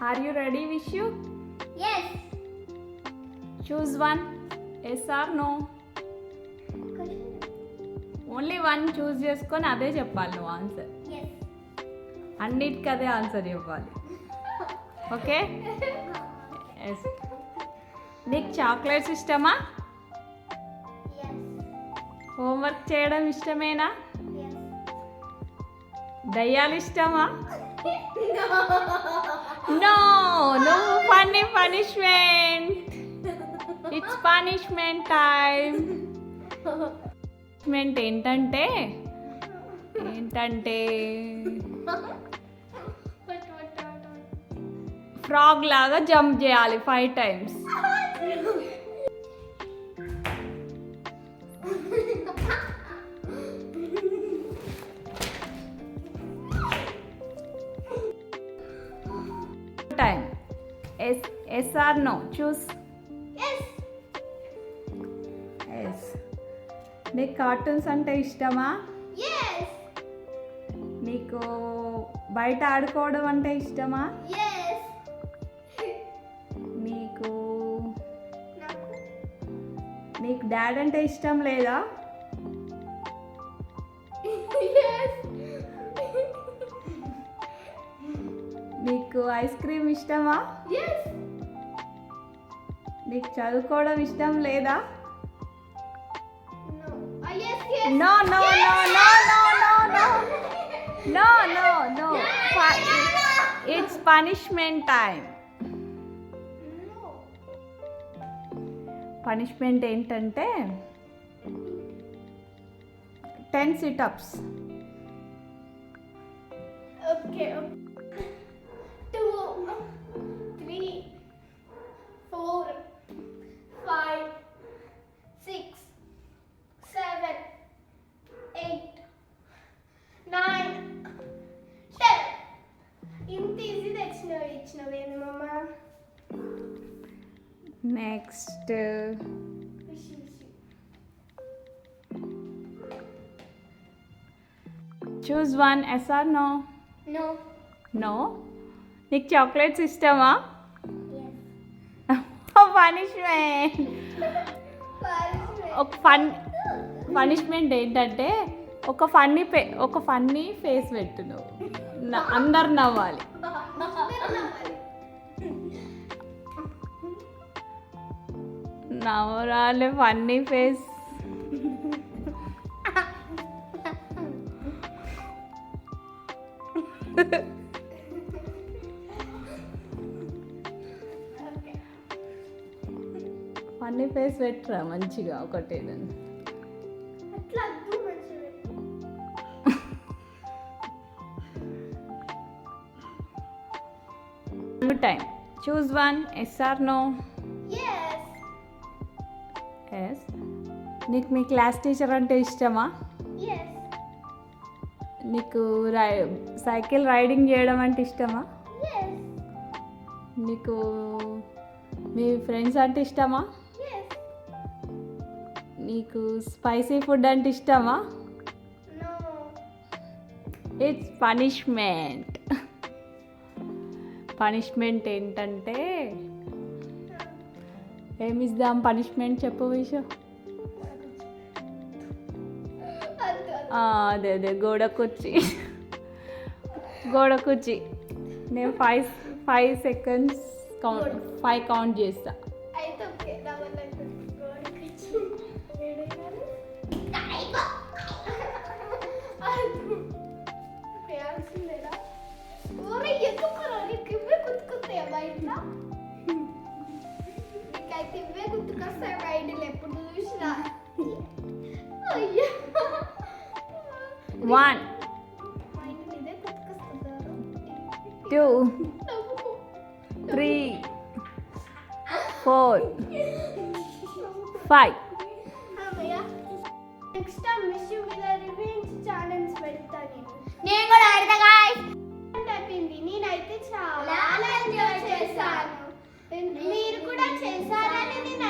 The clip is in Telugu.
Are you ready, Vishu? Yes. Choose one. Yes or no? Only one choose చేసుకొని అదే చెప్పాలి నువ్వు ఆన్సర్. Yes. అన్నిటికీ అదే ఆన్సర్ చెప్పాలి. ఓకే? ఎస్. నీకు చాక్లెట్స్ ఇష్టమా? Yes. హోంవర్క్ చేయడం ఇష్టమేనా? Yes. దయ్యాలు ఇష్టమా? No. నో, నువ్వు funny punishment. It's punishment time. Punishment ఏంటంటే ఫ్రాగ్ లాగా జంప్ చేయాలి 5 times. Time. Yes or no? Choose. Yes. Yes. నీకు కార్టూన్స్ అంటే ఇష్టమా? Yes. నీకు బయట ఆడుకోవడం అంటే ఇష్టమా? Yes. నీకు డాడ్ అంటే ఇష్టం లేదా? Yes. నీకు ఐస్ క్రీమ్ ఇష్టమా? Yes. నీకు చదువుకోవడం ఇష్టం లేదా? No. Yes. Yes. No no no no no no no no no. It's punishment time. No. Punishment ఏంటంటే 10 sit-ups. Okay. 2, 3, 4, 5, 6, 7, 8, 9, 10. ఇంత ఈజీ ఇచ్చినవేంది మమ్మ? Next choose one. Yes or no? No. No. నీకు చాక్లెట్స్ ఇష్టమా? Yes. పనిష్మెంట్. ఒక పనిష్మెంట్ ఏంటంటే ఒక ఫన్నీ ఫేస్ పెట్టు నువ్వు. అందరు నవ్వాలి. నవ్వరాలే ఫన్నీ ఫేస్. ఫన్నీ ఫేస్ పెట్టరా మంచిగా ఒకటేదని. అట్లా అద్దు మంచిగా. Time. Choose one. Yes or no? Yes. Yes. నీకు మీ క్లాస్ టీచర్ అంటే ఇష్టమా? Yes. నీకు సైకిల్ రైడింగ్ చేయడం అంటే ఇష్టమా? Yes. నీకు మీ ఫ్రెండ్స్ అంటే ఇష్టమా? Yes. నీకు స్పైసీ ఫుడ్ అంటే ఇష్టమా? No. It's punishment. పనిష్మెంట్ ఏంటంటే ఏమి ఇద్దాం పనిష్మెంట్ చెప్పు విషయం. అదే గోడ కుర్చీ. నేను 5 seconds కౌంట్ 5 కౌంట్ చేస్తా. అయితే ఓకే డబల్ అయిపోయింది. గోడకిచ్చి వేడేయాలి. పేయాల్సిందేనా? ఓరే ఎందుకురా నీకు ఇవే గుర్తుకొస్తాయా బయట? నీకైతే ఇవే గుర్తుకొస్తాయి బయటలో ఎప్పుడు చూసినా. అయ్యా 1 బయట ఇదే గుర్తుకొస్తుందా? 2 3 4 5. నెక్స్ట్ టైం మిస్ యూ మీద రివెంజ్ ఛాలెంజ్ పెడతా నేను కూడా ఆడతా గాయ్స్. అయిపోయింది. నేనైతే చాలా ఎంజాయ్ చేశాను. మీరు కూడా చేశారని నేను